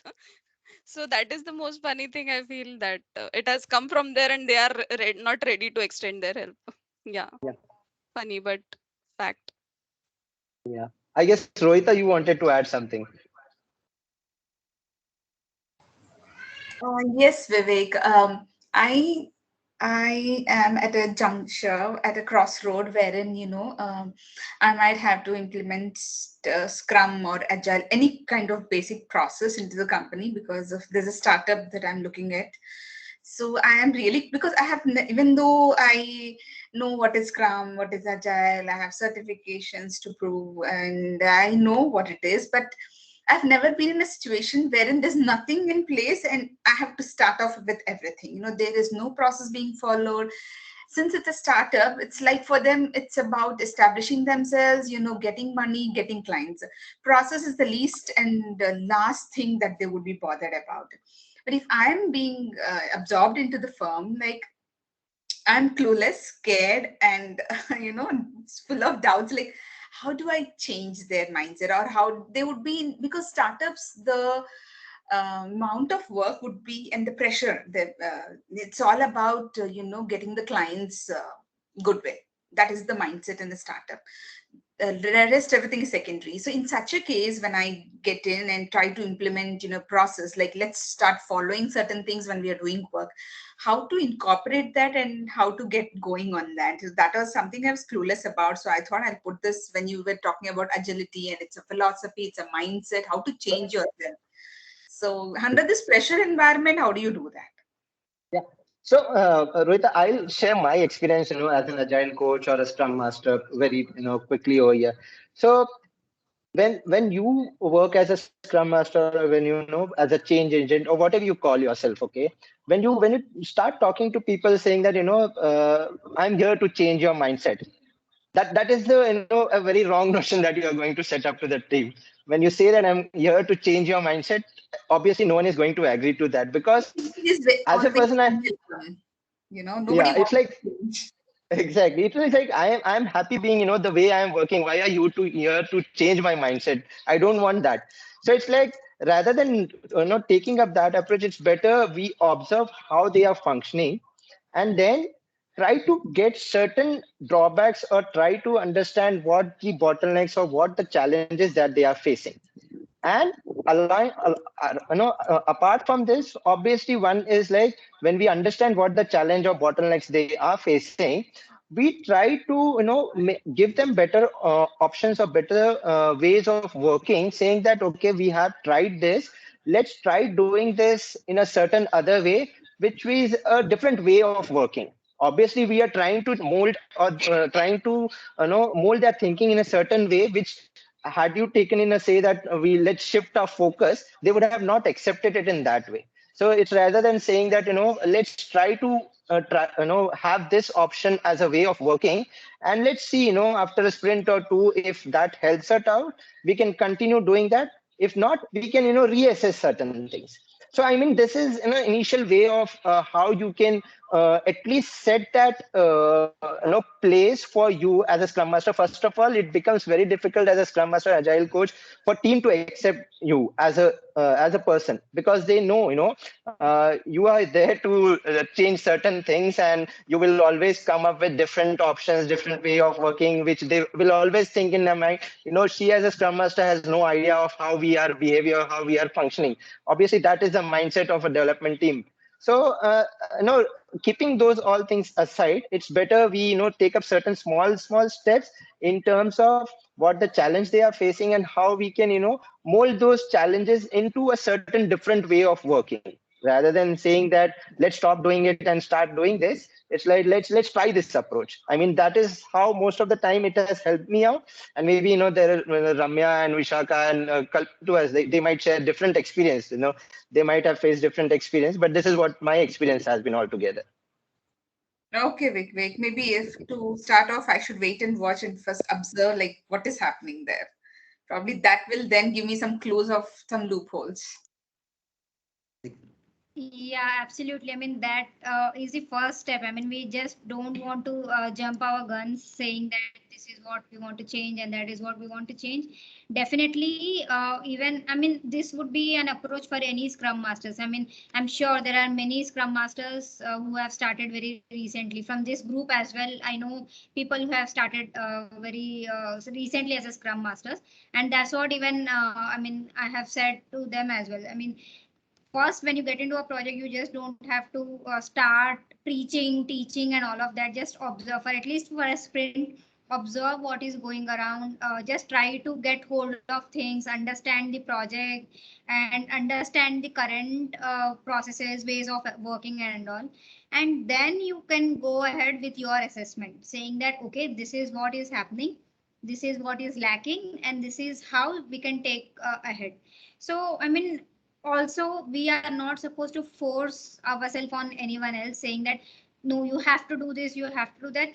So that is the most funny thing I feel, that it has come from there and they are not ready to extend their help. Yeah, Yeah, funny but fact. yeah. I guess Rohita, you wanted to add something. Yes, Vivek. I am at a juncture, at a crossroad, wherein I might have to implement Scrum or Agile, any kind of basic process into the company, because of there's a startup that I'm looking at. So I am really, because I have even though I know what is Scrum, what is Agile, I have certifications to prove, and I know what it is, but I've never been in a situation wherein there's nothing in place and I have to start off with everything. There is no process being followed. Since it's a startup, it's like for them, it's about establishing themselves, getting money, getting clients. Process is the least and the last thing that they would be bothered about. But if I'm being absorbed into the firm, like I'm clueless, scared, and it's full of doubts. Like, how do I change their mindset, or how they would be because startups, the amount of work would be, and the pressure. It's all about getting the clients good way. That is the mindset in the startup. The rest everything is secondary. So in such a case, when I get in and try to implement process, like let's start following certain things when we are doing work, how to incorporate that and how to get going on that. So that was something I was clueless about, so I thought I'll put this when you were talking about agility, and it's a philosophy, it's a mindset, how to change yourself. So under this pressure environment, how do you do that? Yeah. So, Rohita, I'll share my experience, as an agile coach or a scrum master very, quickly over here. So, when you work as a scrum master, or when as a change agent or whatever you call yourself, okay, when you start talking to people saying that I'm here to change your mindset, that is the a very wrong notion that you are going to set up to the team. When you say that I'm here to change your mindset, obviously no one is going to agree to that, because It is as a always person, I unwelcome. yeah, Nobody it's wants like to change. Exactly. It was like I'm happy being, the way I am working. Why are you to here to change my mindset? I don't want that. So it's like rather than taking up that approach, it's better we observe how they are functioning and then try to get certain drawbacks or try to understand what the bottlenecks or what the challenges that they are facing. And apart from this, obviously one is like when we understand what the challenge or bottlenecks they are facing, we try to give them better options or better ways of working, saying that okay, we have tried this, let's try doing this in a certain other way, which is a different way of working. Obviously we are trying to mold or trying to mold their thinking in a certain way, which had you taken in a say that we let's shift our focus, they would have not accepted it in that way. So it's rather than saying that let's try to have this option as a way of working, and let's see after a sprint or two, if that helps us out, we can continue doing that. If not, we can reassess certain things. So I mean, this is initial way of how you can at least set that place for you as a scrum master. First of all, it becomes very difficult as a scrum master, agile coach, for team to accept you as a person, because they know you are there to change certain things, and you will always come up with different options, different way of working, which they will always think in their mind, she as a scrum master has no idea of how we are behavior, how we are functioning. Obviously that is the mindset of a development team. So keeping those all things aside, it's better we take up certain small steps in terms of what the challenge they are facing and how we can mold those challenges into a certain different way of working, rather than saying that let's stop doing it and start doing this. It's like let's try this approach. I mean, that is how most of the time it has helped me out. And maybe there are Ramya and Vishaka and Kalp as they might share different experience. They might have faced different experience, but this is what my experience has been altogether. Okay, Vik. Maybe if to start off, I should wait and watch and first observe like what is happening there. Probably that will then give me some clues of some loopholes. Yeah, absolutely. I mean, that is the first step. I mean, we just don't want to jump our guns saying that this is what we want to change and that is what we want to change. Definitely, even, I mean, this would be an approach for any Scrum Masters. I mean, I'm sure there are many Scrum Masters who have started very recently from this group as well. I know people who have started very recently as a Scrum Masters. And that's what even, I mean, I have said to them as well. I mean, first when you get into a project, you just don't have to start preaching, teaching and all of that. Just observe for at least for a sprint, observe what is going around, just try to get hold of things, understand the project and understand the current processes, ways of working and all. And then you can go ahead with your assessment saying that okay, this is what is happening, this is what is lacking, and this is how we can take ahead. So I mean, also we are not supposed to force ourselves on anyone else saying that no, you have to do this, you have to do that.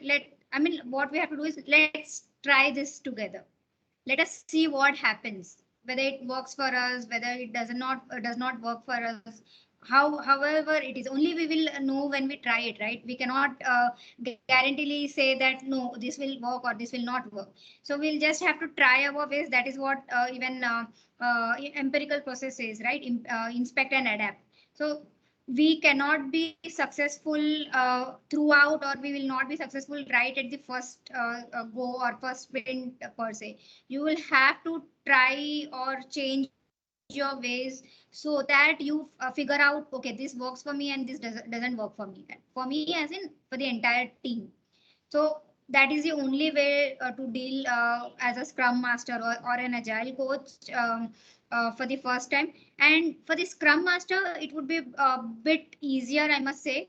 I mean, what we have to do is let's try this together. Let us see what happens, whether it works for us, whether it does not work for us. However it is, only we will know when we try it, right? We cannot guaranteely say that no, this will work or this will not work. So we'll just have to try our ways. That is what even empirical process is, right? Inspect and adapt. So we cannot be successful throughout, or we will not be successful right at the first go or first sprint per se. You will have to try or change your ways so that you figure out, okay, this works for me and this doesn't work for me. For me as in for the entire team. So that is the only way to deal as a scrum master or an agile coach for the first time. And for the scrum master, it would be a bit easier, I must say,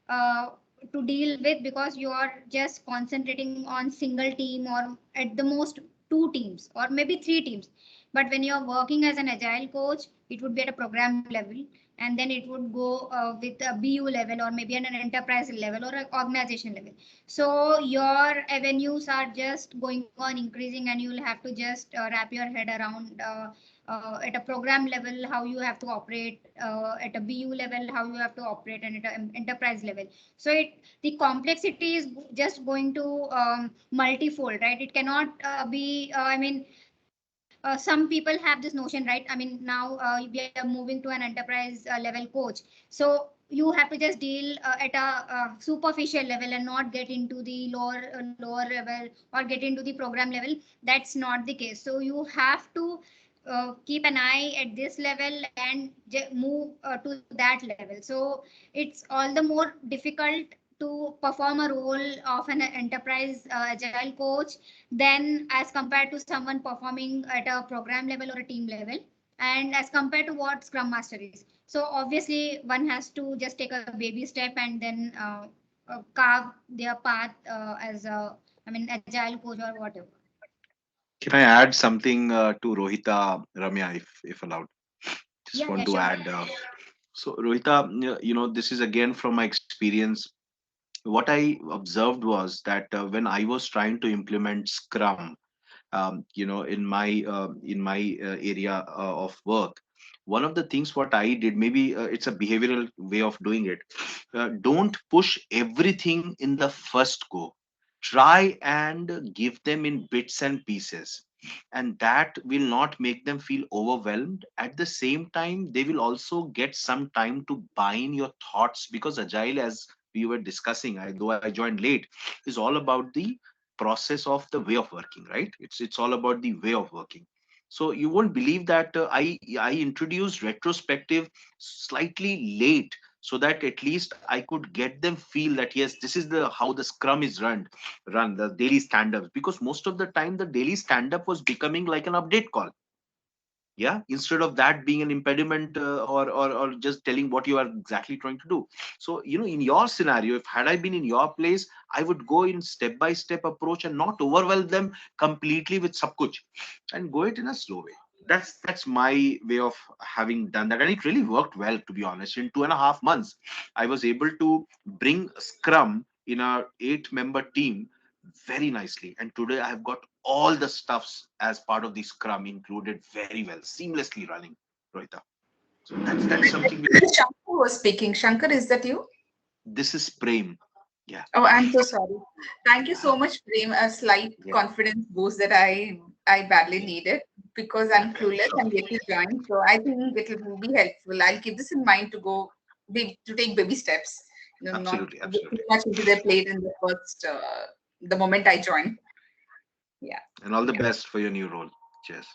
uh, to deal with, because you are just concentrating on single team or at the most two teams or maybe three teams. But when you're working as an agile coach, it would be at a program level and then it would go with a BU level or maybe an enterprise level or an organization level. So your avenues are just going on increasing, and you'll have to just wrap your head around at a program level how you have to operate, at a BU level how you have to operate, and at an enterprise level. So the complexity is just going to multifold, right? It cannot be I mean some people have this notion, right? I mean, now we are moving to an enterprise level coach. So you have to just deal at a superficial level and not get into the lower level or get into the program level. That's not the case. So you have to keep an eye at this level and move to that level. So it's all the more difficult to perform a role of an enterprise agile coach than as compared to someone performing at a program level or a team level, and as compared to what scrum master is. So obviously one has to just take a baby step and then carve their path as a, I mean, agile coach or whatever. Can I add something to Rohita, Ramya, if allowed? Just Yeah, want yeah, to sure. add. So Rohita, this is again from my experience. What I observed was that when I was trying to implement Scrum, in my area of work, one of the things what I did, maybe it's a behavioral way of doing it. Don't push everything in the first go. Try and give them in bits and pieces, and that will not make them feel overwhelmed. At the same time, they will also get some time to bind your thoughts, because agile, as we were discussing, though I joined late, is all about the process of the way of working, right? It's all about the way of working. So you won't believe that I introduced retrospective slightly late, so that at least I could get them feel that yes, this is the how the scrum is run the daily stand-ups, because most of the time the daily stand-up was becoming like an update call. Yeah, instead of that being an impediment, or just telling what you are exactly trying to do. So in your scenario, if had I been in your place, I would go in step by step approach and not overwhelm them completely with sab kuch, and go it in a slow way. That's my way of having done that, and it really worked well, to be honest. In 2.5 months I was able to bring Scrum in a 8-member team very nicely, and today I have got all the stuffs as part of the Scrum included very well, seamlessly running, Rohita. So that's something Shankar was speaking. Shankar, is that you? this is Prem. Yeah. Oh, I'm so sorry. Thank you so much, Prem. A slight Yeah. confidence boost that I badly needed because I'm clueless Sure. and yet to join. So I think it will be helpful. I'll keep this in mind to to take baby steps. Not Absolutely, get too absolutely. much into their plate in the first the moment I join. Yeah. And all the Yeah. best for your new role. Cheers.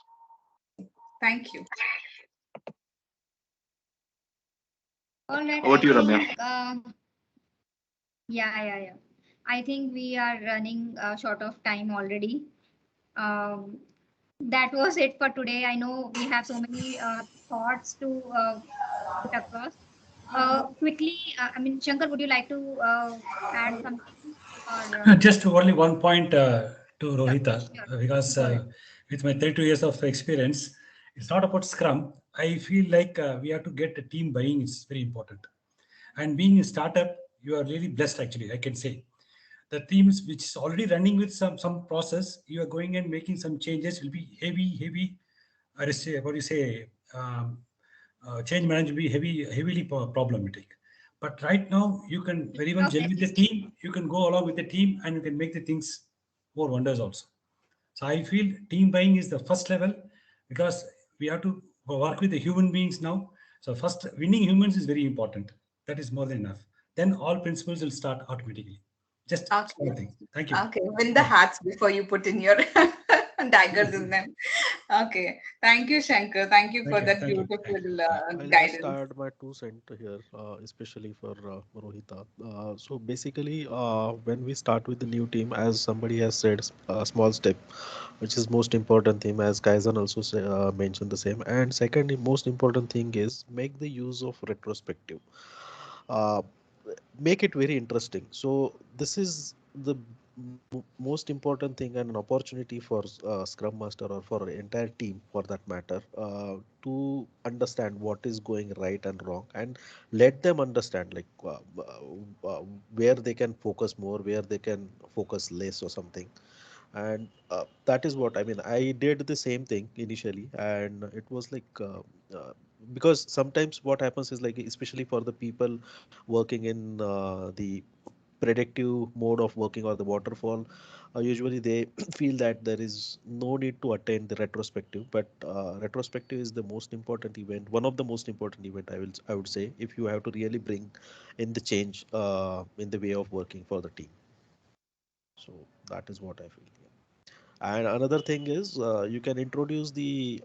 Thank you. All right, Over I to you, Ramya. think yeah. I think we are running short of time already. Um, that was it for today. I know we have so many thoughts to put across. Quickly, I mean, Shankar, would you like to add something? Or Just only one point to sure, Rohita, sure. because Go ahead. with my 32 years of experience, it's not about Scrum. I feel like we have to get a team buying is very important. And being a startup, you are really blessed actually, I can say. The teams which is already running with some process, you are going and making some changes will be heavy. What do you say? Change management will be heavily problematic. But right now, you can very well gel with the Processes. team. You can go along with the team, and you can make the things more wonders also. So I feel team buying is the first level, because we have to work with the human beings now. So first, winning humans is very important. That is more than enough. Then all principles will start automatically. Just Okay. small things. Thank you. Okay. Win the hearts before you put in your daggers in them. Okay. Thank you, Shankar. Thank you for that Thank you. beautiful I'll just guidance. add my 2 cents here, especially for Rohita. So basically, when we start with the new team, as somebody has said, a small step, which is most important thing, as Kaizen also mentioned the same. And second, most important thing is make the use of retrospective. Uh, make it very interesting. So this is the most important thing and an opportunity for Scrum Master or for entire team for that matter to understand what is going right and wrong, and let them understand like where they can focus more, where they can focus less or something. And that is what I mean. I did the same thing initially, and it was like uh, because sometimes what happens is like, especially for the people working in the predictive mode of working or the waterfall, usually they feel that there is no need to attend the retrospective, but retrospective is the most important event, one of the most important event, I would say, if you have to really bring in the change in the way of working for the team. So that is what I feel. And another thing is you can introduce the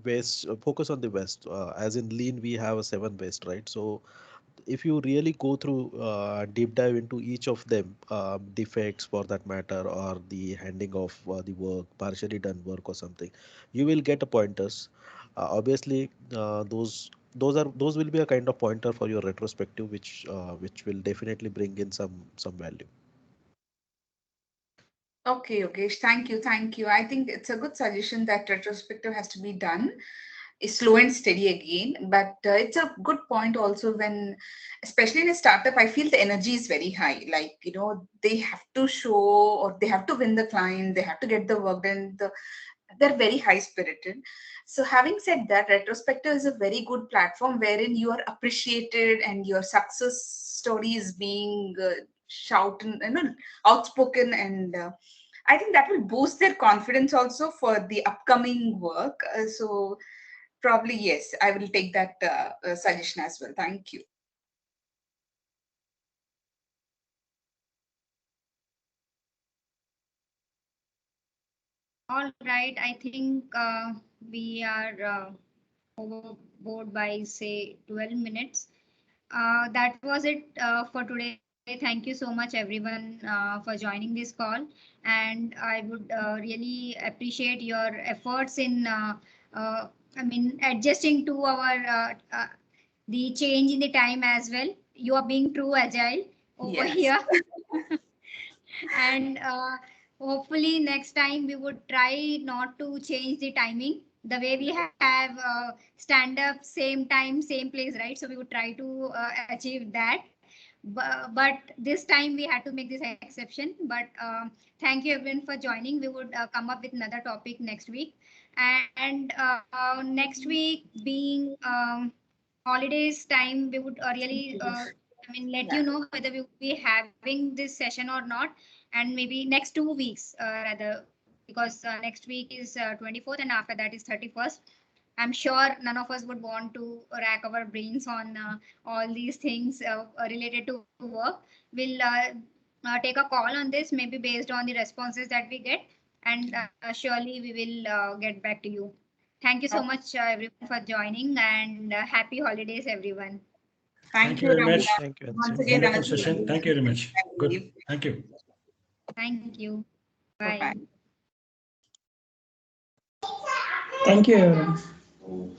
waste, focus on the waste, as in lean we have a 7 waste, right? So if you really go through deep dive into each of them, defects for that matter, or the handing of the work, partially done work or something, you will get a pointers. Obviously those will be a kind of pointer for your retrospective, which will definitely bring in some value. Okay, Yogesh, thank you, thank you. I think it's a good suggestion that retrospective has to be done slow and steady again. But it's a good point also when, especially in a startup, I feel the energy is very high. Like, you know, they have to show or they have to win the client, they have to get the work done. They're very high spirited. So, having said that, retrospective is a very good platform wherein you are appreciated and your success story is being shouted, outspoken, and I think that will boost their confidence also for the upcoming work. So probably yes, I will take that suggestion as well. Thank you. All right, I think we are overboard by say 12 minutes. That was it for today. Thank you so much, everyone, for joining this call. And I would really appreciate your efforts in, adjusting to our the change in the time as well. You are being true agile over Yes. here. And hopefully next time we would try not to change the timing the way we have stand up same time same place, right? So we would try to achieve that, but this time we had to make this exception. But thank you everyone for joining. We would come up with another topic next week. And next week being holidays time, we would really let Yeah. you know whether we will be having this session or not. And maybe next 2 weeks rather, because next week is 24th and after that is 31st. I'm sure none of us would want to rack our brains on all these things related to work. We'll take a call on this, maybe based on the responses that we get, and surely we will get back to you. Thank you so much, everyone, for joining, and happy holidays, everyone. Thank Thank you you, very Ramya. much. Thank you, and Once same again, here. Wonderful Ramya. session. Thank you very much. Good. Thank you. Thank you. Bye Bye. bye. Thank you, everyone.